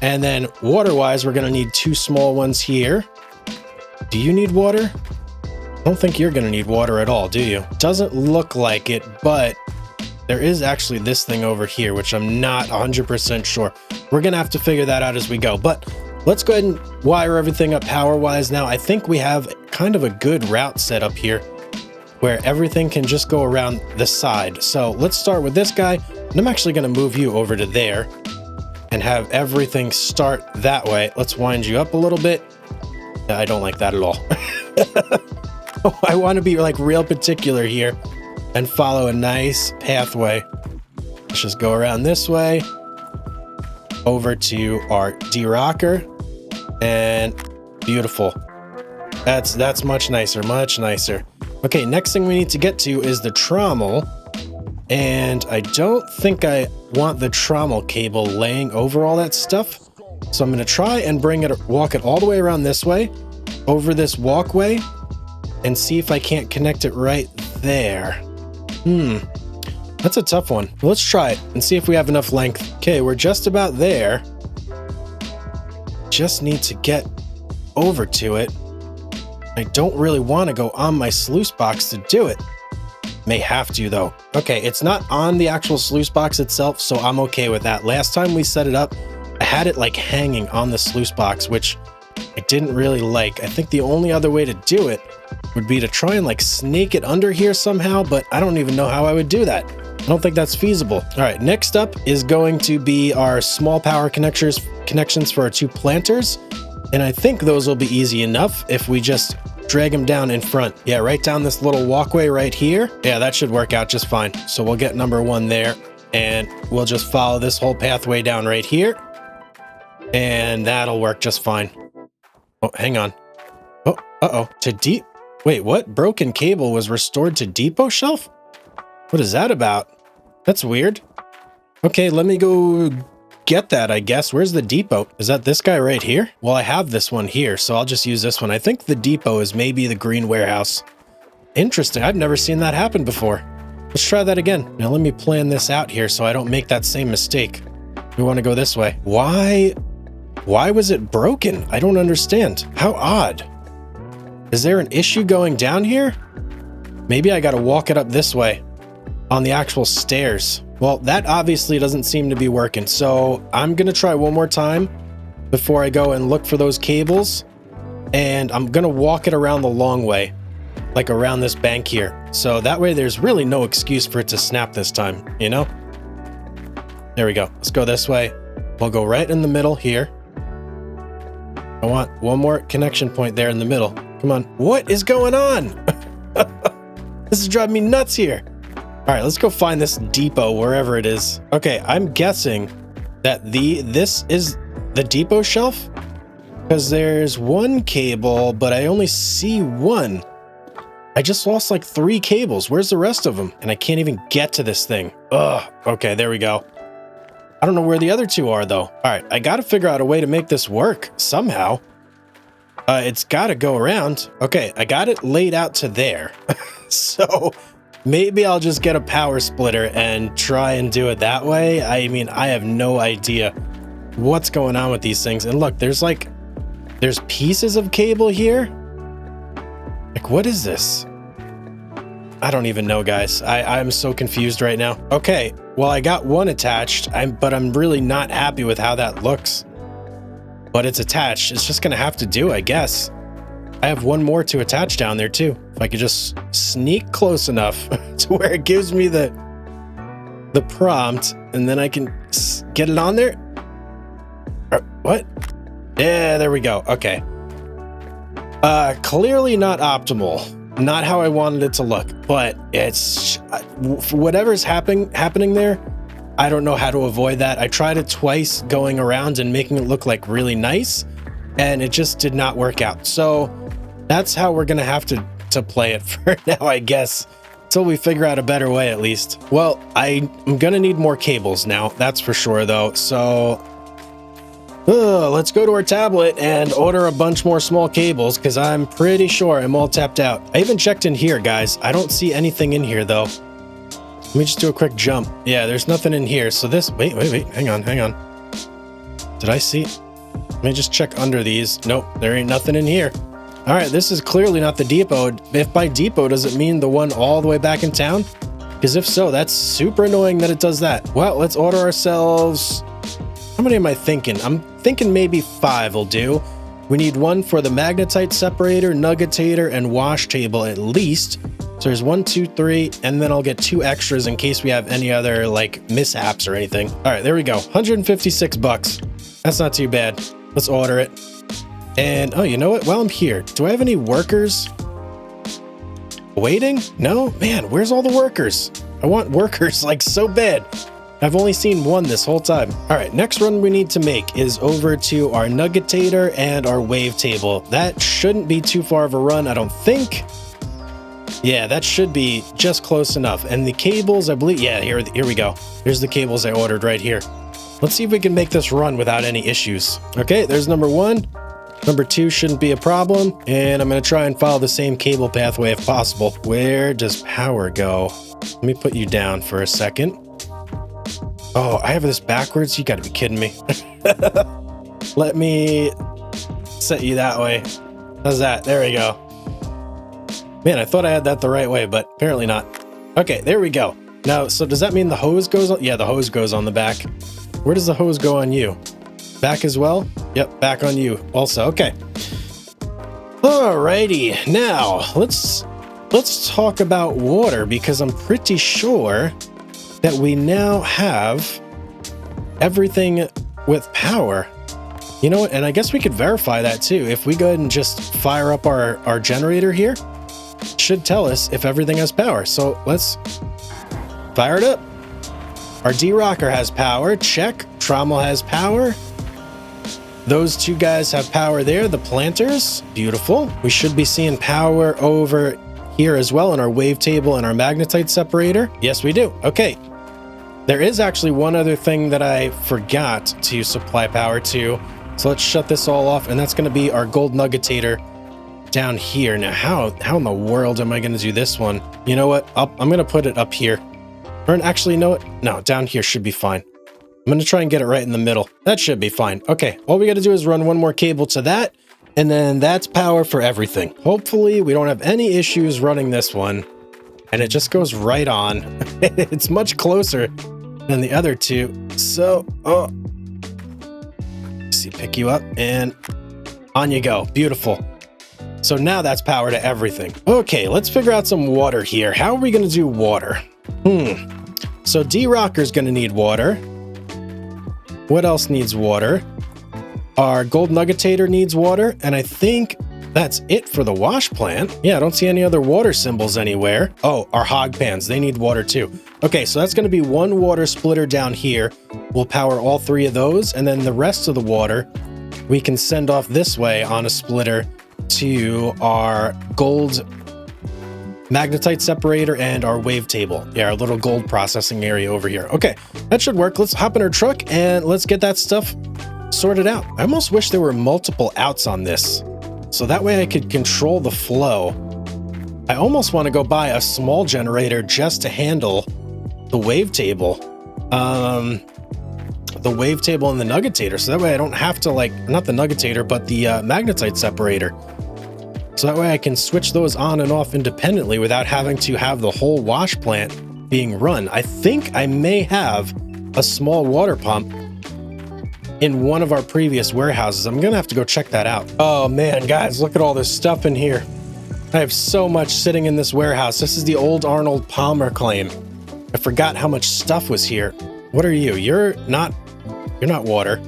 And then water-wise, we're going to need 2 small ones here. Do you need water? I don't think you're going to need water at all, do you? Doesn't look like it, but there is actually this thing over here, which I'm not 100% sure. We're going to have to figure that out as we go. But let's go ahead and wire everything up power-wise now. I think we have kind of a good route set up here where everything can just go around the side. So let's start with this guy. And I'm actually going to move you over to there and have everything start that way. Let's wind you up a little bit. I don't like that at all. I want to be like real particular here and follow a nice pathway. Let's just go around this way over to our D-Rocker, and beautiful. That's much nicer, much nicer. Okay, next thing we need to get to is the trommel, and I don't think I want the trommel cable laying over all that stuff. So I'm going to try and walk it all the way around this way, over this walkway, and see if I can't connect it right there. That's a tough one. Let's try it and see if we have enough length. Okay, we're just about there. Just need to get over to it. I don't really want to go on my sluice box to do it. May have to though. Okay, it's not on the actual sluice box itself, so I'm okay with that. Last time we set it up, I had it like hanging on the sluice box, which I didn't really like. I think the only other way to do it would be to try and like snake it under here somehow, but I don't even know how I would do that. I don't think that's feasible. All right, next up is going to be our small power connections for our 2 planters. And I think those will be easy enough if we just drag them down in front. Yeah, right down this little walkway right here. Yeah, that should work out just fine. So we'll get number 1 there, and we'll just follow this whole pathway down right here. And that'll work just fine. Oh, hang on. Oh, uh-oh. Wait, what? Broken cable was restored to depot shelf? What is that about? That's weird. Okay, let me go get that, I guess. Where's the depot? Is that this guy right here? Well, I have this one here, so I'll just use this one. I think the depot is maybe the green warehouse. Interesting. I've never seen that happen before. Let's try that again. Now let me plan this out here so I don't make that same mistake. We want to go this way. Why was it broken? I don't understand. How odd. Is there an issue going down here? Maybe I got to walk it up this way on the actual stairs. Well, that obviously doesn't seem to be working. So I'm going to try one more time before I go and look for those cables. And I'm going to walk it around the long way, like around this bank here. So that way there's really no excuse for it to snap this time, you know? There we go. Let's go this way. We'll go right in the middle here. I want one more connection point there in the middle. Come on. What is going on? This is driving me nuts here. All right, let's go find this depot wherever it is. Okay, I'm guessing that this is the depot shelf because there's 1 cable, but I only see 1. I just lost like 3 cables. Where's the rest of them? And I can't even get to this thing. Ugh. Okay, there we go. I don't know where the other 2 are though. All right, I got to figure out a way to make this work somehow. It's got to go around. Okay, I got it laid out to there. So maybe I'll just get a power splitter and try and do it that way. I mean, I have no idea what's going on with these things. And look, there's pieces of cable here. Like, what is this? I don't even know, guys. I'm so confused right now. Okay, well, I got 1 attached, but I'm really not happy with how that looks. But it's attached. It's just gonna have to do, I guess. I have 1 more to attach down there too. If I could just sneak close enough to where it gives me the prompt, and then I can get it on there. What? Yeah, there we go. Okay. Clearly not optimal. Not how I wanted it to look, but it's whatever's happening there. I don't know how to avoid that. I tried it twice going around and making it look like really nice, and it just did not work out. So that's how we're gonna have to play it for now, I guess, until we figure out a better way at least. Well, I'm gonna need more cables now, that's for sure though. So Let's go to our tablet and order a bunch more small cables because I'm pretty sure I'm all tapped out. I even checked in here, guys. I don't see anything in here, though. Let me just do a quick jump. Yeah, there's nothing in here. So this... Wait. Hang on. Did I see... Let me just check under these. Nope, there ain't nothing in here. All right, this is clearly not the depot. If by depot, does it mean the one all the way back in town? Because if so, that's super annoying that it does that. Well, let's order ourselves... How many am I thinking? I'm thinking maybe 5 will do. We need one for the magnetite separator, nuggetator, and wash table at least. So there's 1, 2, 3, and then I'll get 2 extras in case we have any other like mishaps or anything. All right, there we go. 156 bucks. That's not too bad. Let's order it. And, oh, you know what? While I'm here, do I have any workers waiting? No? Man, where's all the workers? I want workers, like, so bad. I've only seen one this whole time. All right, next run we need to make is over to our nuggetator and our wave table. That shouldn't be too far of a run, I don't think. Yeah, that should be just close enough. And the cables, I believe, yeah, here we go. Here's the cables I ordered right here. Let's see if we can make this run without any issues. Okay, there's number 1. Number 2 shouldn't be a problem. And I'm going to try and follow the same cable pathway if possible. Where does power go? Let me put you down for a second. Oh, I have this backwards? You got to be kidding me. Let me set you that way. How's that? There we go. Man, I thought I had that the right way, but apparently not. Okay, there we go. Now, so does that mean the hose goes on? Yeah, the hose goes on the back. Where does the hose go on you? Back as well? Yep, back on you also. Okay. Alrighty. Now, let's talk about water because I'm pretty sure that we now have everything with power. You know what? And I guess we could verify that too. If we go ahead and just fire up our generator here, it should tell us if everything has power. So let's fire it up. Our D-Rocker has power, check. Trommel has power. Those 2 guys have power there, the planters, beautiful. We should be seeing power over here as well in our wave table and our magnetite separator. Yes, we do. Okay. There is actually one other thing that I forgot to supply power to. So let's shut this all off, and that's going to be our gold nuggetator down here. Now, how in the world am I going to do this one? You know what? I'm going to put it up here. Or actually, you know what? No, down here should be fine. I'm going to try and get it right in the middle. That should be fine. Okay, all we got to do is run one more cable to that, and then that's power for everything. Hopefully, we don't have any issues running this one, and it just goes right on. It's much closer than the other 2. So, see, pick you up, and on you go. Beautiful. So now that's power to everything. Okay, let's figure out some water here. How are we going to do water? So D-Rocker's going to need water. What else needs water? Our gold nuggetator needs water, and I think that's it for the wash plant. Yeah, I don't see any other water symbols anywhere. Oh, our hog pans, they need water too. Okay, so that's going to be 1 water splitter down here. We'll power all 3 of those, and then the rest of the water we can send off this way on a splitter to our gold magnetite separator and our wave table. Yeah, our little gold processing area over here. Okay, that should work. Let's hop in our truck and let's get that stuff sorted out. I almost wish there were multiple outs on this, so that way I could control the flow. I almost want to go buy a small generator just to handle the wave table. The wave table and the nuggetator, so that way I don't have to, like, not the nuggetator, but the magnetite separator. So that way I can switch those on and off independently without having to have the whole wash plant being run. I think I may have a small water pump in one of our previous warehouses. I'm gonna have to go check that out. Oh man, guys, look at all this stuff in here. I have so much sitting in this warehouse. This is the old Arnold Palmer claim. I forgot how much stuff was here. What are you? You're not water.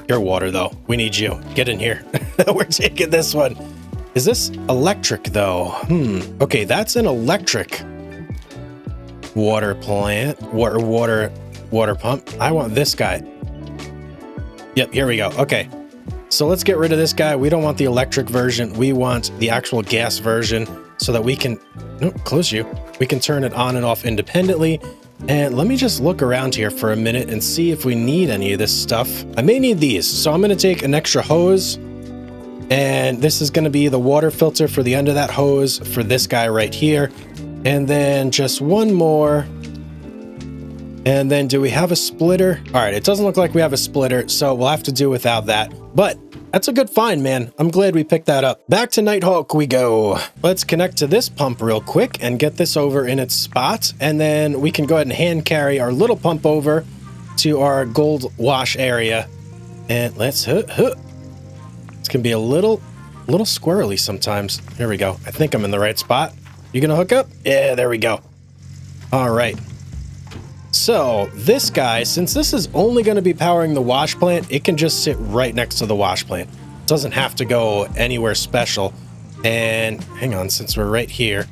You're water though. We need you. Get in here. We're taking this one. Is this electric though? Okay, that's an electric water plant, water pump. I want this guy. Yep, here we go. Okay, so let's get rid of this guy. We don't want the electric version. We want the actual gas version so that we can, close you. We can turn it on and off independently. And let me just look around here for a minute and see if we need any of this stuff. I may need these, so I'm going to take an extra hose. And this is going to be the water filter for the end of that hose for this guy right here. And then just one more. And then do we have a splitter? All right, it doesn't look like we have a splitter, so we'll have to do without that. But that's a good find, man. I'm glad we picked that up. Back to Nighthawk we go. Let's connect to this pump real quick and get this over in its spot. And then we can go ahead and hand carry our little pump over to our gold wash area. And let's This can be a little squirrely sometimes. Here we go. I think I'm in the right spot. You gonna hook up? Yeah, there we go. All right. So this guy, since this is only going to be powering the wash plant, it can just sit right next to the wash plant. It doesn't have to go anywhere special. And hang on, since we're right here,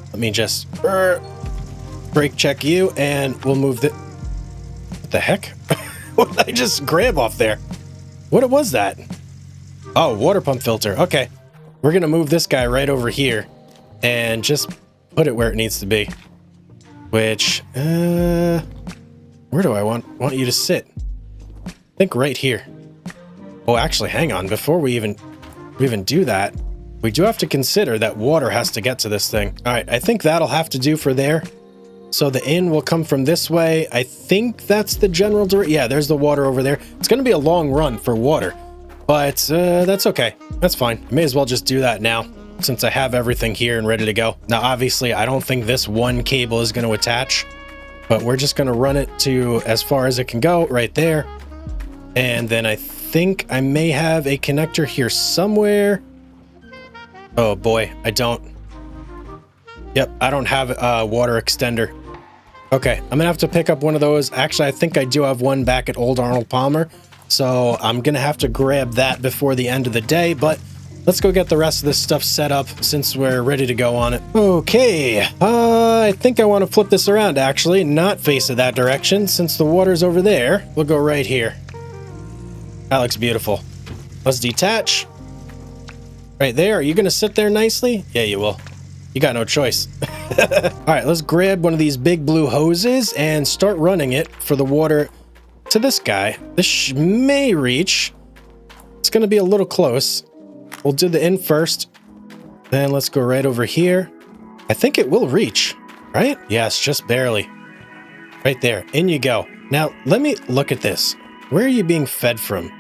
let me just brake check you and we'll move the... What the heck? What did I just grab off there? What was that? Oh, water pump filter. Okay. We're going to move this guy right over here and just put it where it needs to be. Which, where do I want you to sit? I think right here. Oh, actually, hang on. Before we even do that, we do have to consider that water has to get to this thing. All right, I think that'll have to do for there. So the in will come from this way. I think that's the general direction. Yeah, there's the water over there. It's going to be a long run for water, but that's okay. That's fine. I may as well just do that now, since I have everything here and ready to go. Now, obviously, I don't think this one cable is going to attach, but we're just going to run it to as far as it can go right there. And then I think I may have a connector here somewhere. Oh boy, I don't. Yep, I don't have a water extender. Okay, I'm gonna have to pick up one of those. Actually, I think I do have one back at Old Arnold Palmer. So I'm gonna have to grab that before the end of the day, but let's go get the rest of this stuff set up since we're ready to go on it. Okay, I think I want to flip this around, actually, not face it that direction. Since the water's over there, we'll go right here. That looks beautiful. Let's detach. Right there. Are you going to sit there nicely? Yeah, you will. You got no choice. All right, let's grab one of these big blue hoses and start running it for the water to this guy. This may reach. It's going to be a little close. We'll do the in first. Then let's go right over here. I think it will reach, right? Yes, just barely. Right there. In you go. Now, let me look at this. Where are you being fed from?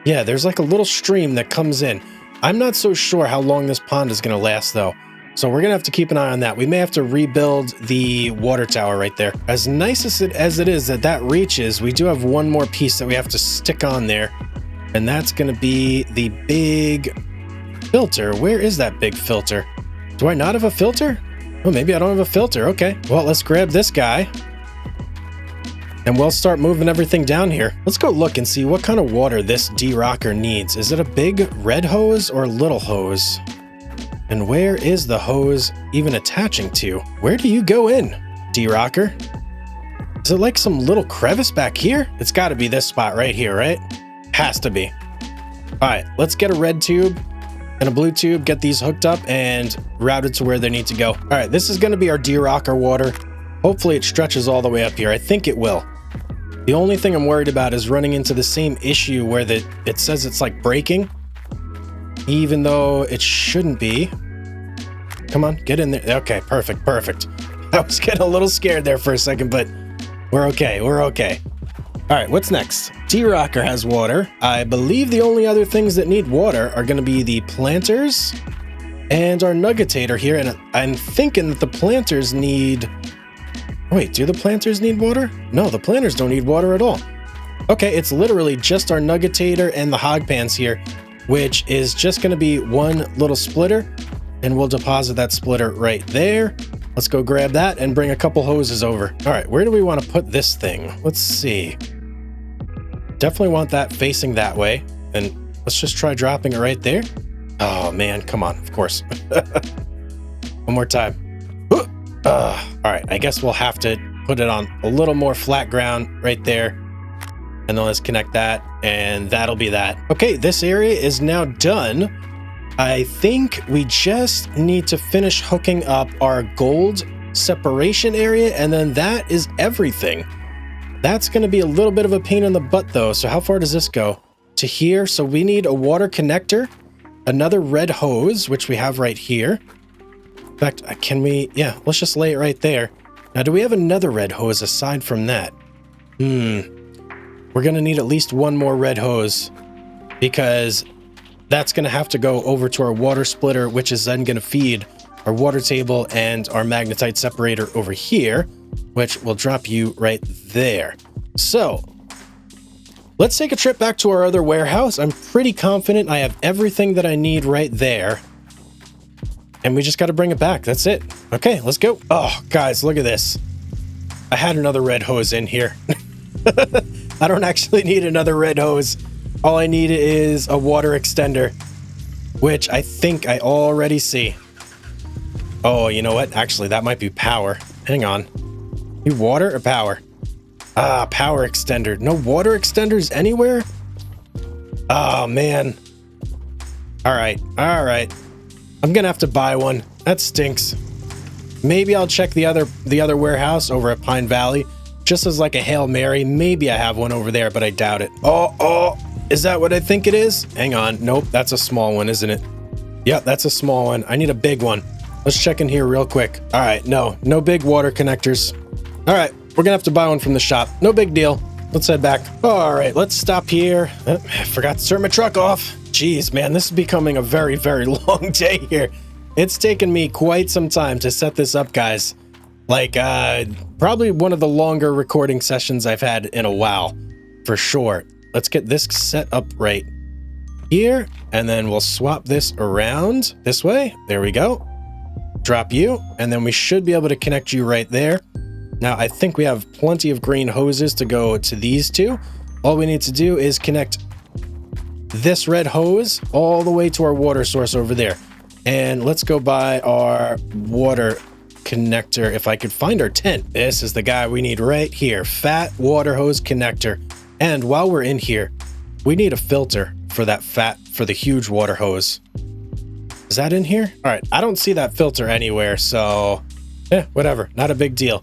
Yeah, there's like a little stream that comes in. I'm not so sure how long this pond is going to last, though. So we're going to have to keep an eye on that. We may have to rebuild the water tower right there. As nice as it is that reaches, we do have one more piece that we have to stick on there. And that's going to be the big filter. Where is that big filter? Do I not have a filter? Oh, maybe I don't have a filter. Okay. Well, let's grab this guy. And we'll start moving everything down here. Let's go look and see what kind of water this D-Rocker needs. Is it a big red hose or a little hose? And where is the hose even attaching to? Where do you go in, D-Rocker? Is it like some little crevice back here? It's got to be this spot right here, right? Has to be. All right, let's get a red tube and a blue tube, get these hooked up and routed to where they need to go. All right, this is going to be our D-Rocker water. Hopefully it stretches all the way up here. I think it will. The only thing I'm worried about is running into the same issue where it says it's like breaking, even though it shouldn't be. Come on, get in there. Okay, perfect. I was getting a little scared there for a second, but we're okay. All right, what's next? D-Rocker has water. I believe the only other things that need water are going to be the planters and our nuggetator here. And I'm thinking that the planters need... Wait, do the planters need water? No, the planters don't need water at all. Okay, it's literally just our nuggetator and the hog pans here, which is just going to be one little splitter, and we'll deposit that splitter right there. Let's go grab that and bring a couple hoses over. All right, where do we want to put this thing? Let's see. Definitely want that facing that way, and let's just try dropping it right there. Oh man, come on, of course. One more time. All right, I guess we'll have to put it on a little more flat ground right there. And then let's connect that, and that'll be that. Okay, this area is now done. I think we just need to finish hooking up our gold separation area, and then that is everything. That's going to be a little bit of a pain in the butt though. So how far does this go? To here. So we need a water connector, another red hose, which we have right here. In fact, can we? Yeah, let's just lay it right there. Now, do we have another red hose aside from that? We're going to need at least one more red hose because that's going to have to go over to our water splitter, which is then going to feed our water table and our magnetite separator over here, which will drop you right there. So let's take a trip back to our other warehouse. I'm pretty confident I have everything that I need right there. And we just got to bring it back. That's it. Okay, let's go. Oh, guys, look at this. I had another red hose in here. I don't actually need another red hose. All I need is a water extender, which I think I already see. Oh, you know what? Actually, that might be power. Hang on. You water or power? Ah, power extender. No water extenders anywhere? Oh, man. All right. All right. I'm gonna have to buy one. That stinks. Maybe I'll check the other warehouse over at Pine Valley, just as like a Hail Mary. Maybe I have one over there, but I doubt it. Oh, is that what I think it is? Hang on. Nope, that's a small one, isn't it? Yep, that's a small one. I need a big one. Let's check in here real quick. All right, no big water connectors. All right, we're gonna have to buy one from the shop. No big deal. Let's head back. All right, let's stop here. I forgot to turn my truck off. Jeez, man, this is becoming a very, very long day here. It's taken me quite some time to set this up, guys. Like, probably one of the longer recording sessions I've had in a while, for sure. Let's get this set up right here, and then we'll swap this around this way. There we go. Drop you, and then we should be able to connect you right there. Now, I think we have plenty of green hoses to go to these two. All we need to do is connect this red hose all the way to our water source over there. And let's go by our water connector. If I could find our tent, this is the guy we need right here. Fat water hose connector. And while we're in here, we need a filter for the huge water hose. Is that in here? All right, I don't see that filter anywhere, so whatever, not a big deal.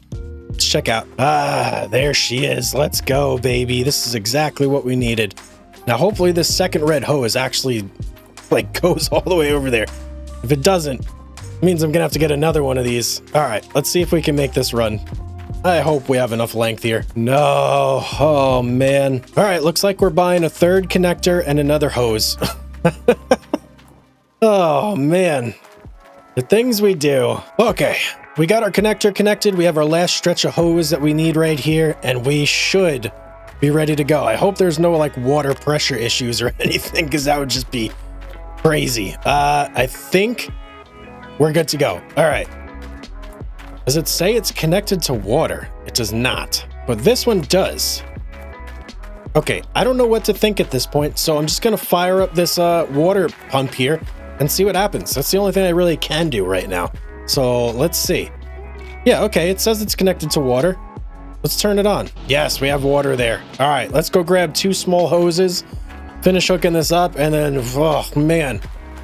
Let's check out. Ah, there she is. Let's go, baby. This is exactly what we needed. Now, hopefully this second red hose actually like goes all the way over there. If it doesn't, it means I'm gonna have to get another one of these. All right, let's see if we can make this run. I hope we have enough length here. No, oh man. All right, looks like we're buying a third connector and another hose. Oh man, the things we do. Okay, we got our connector connected. We have our last stretch of hose that we need right here, and we should be ready to go. I hope there's no like water pressure issues or anything, because that would just be crazy. I think we're good to go. All right. Does it say it's connected to water? It does not, but this one does. Okay, I don't know what to think at this point, so I'm just gonna fire up this water pump here and see what happens. That's the only thing I really can do right now. So let's see. Yeah, okay, it says it's connected to water. Let's turn it on. Yes, we have water there. All right, let's go grab 2 small hoses, finish hooking this up, and then, oh man,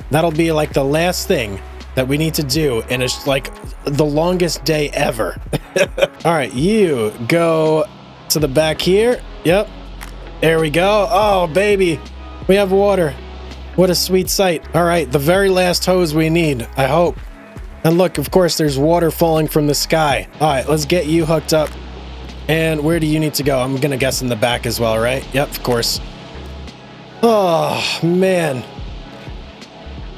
that'll be like the last thing that we need to do, and it's like the longest day ever. All right, you go to the back here. Yep, there we go. Oh, baby, we have water. What a sweet sight. All right, the very last hose we need, I hope. And look, of course, there's water falling from the sky. All right, let's get you hooked up. And where do you need to go? I'm gonna guess in the back as well, right? Yep, of course. Oh, man.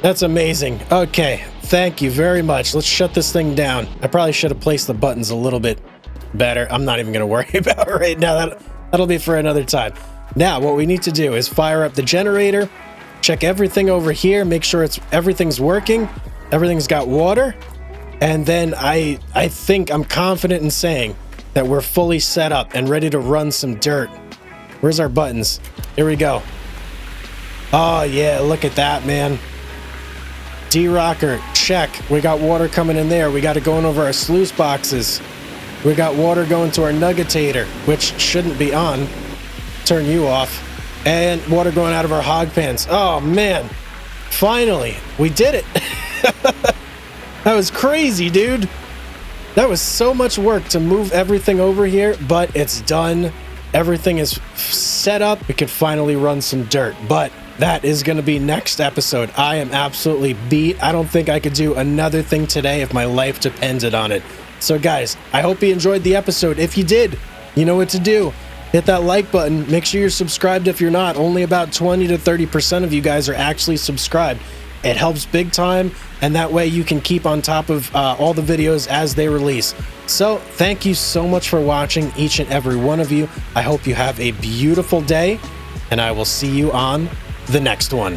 That's amazing. Okay, thank you very much. Let's shut this thing down. I probably should have placed the buttons a little bit better. I'm not even gonna worry about it right now. That'll be for another time. Now, what we need to do is fire up the generator, check everything over here, make sure everything's working, everything's got water, and then I think I'm confident in saying that we're fully set up and ready to run some dirt. Where's our buttons? Here we go. Oh yeah, look at that, man. D-Rocker, check. We got water coming in there. We got it going over our sluice boxes. We got water going to our nuggetator, which shouldn't be on. Turn you off. And water going out of our hog pans. Oh man, finally, we did it. That was crazy, dude. That was so much work to move everything over here, but it's done. Everything is set up. We can finally run some dirt, but that is going to be next episode. I am absolutely beat. I don't think I could do another thing today if my life depended on it. So guys, I hope you enjoyed the episode. If you did, you know what to do. Hit that like button. Make sure you're subscribed if you're not. Only about 20 to 30% of you guys are actually subscribed. It helps big time, and that way you can keep on top of all the videos as they release. So thank you so much for watching, each and every one of you. I hope you have a beautiful day, and I will see you on the next one.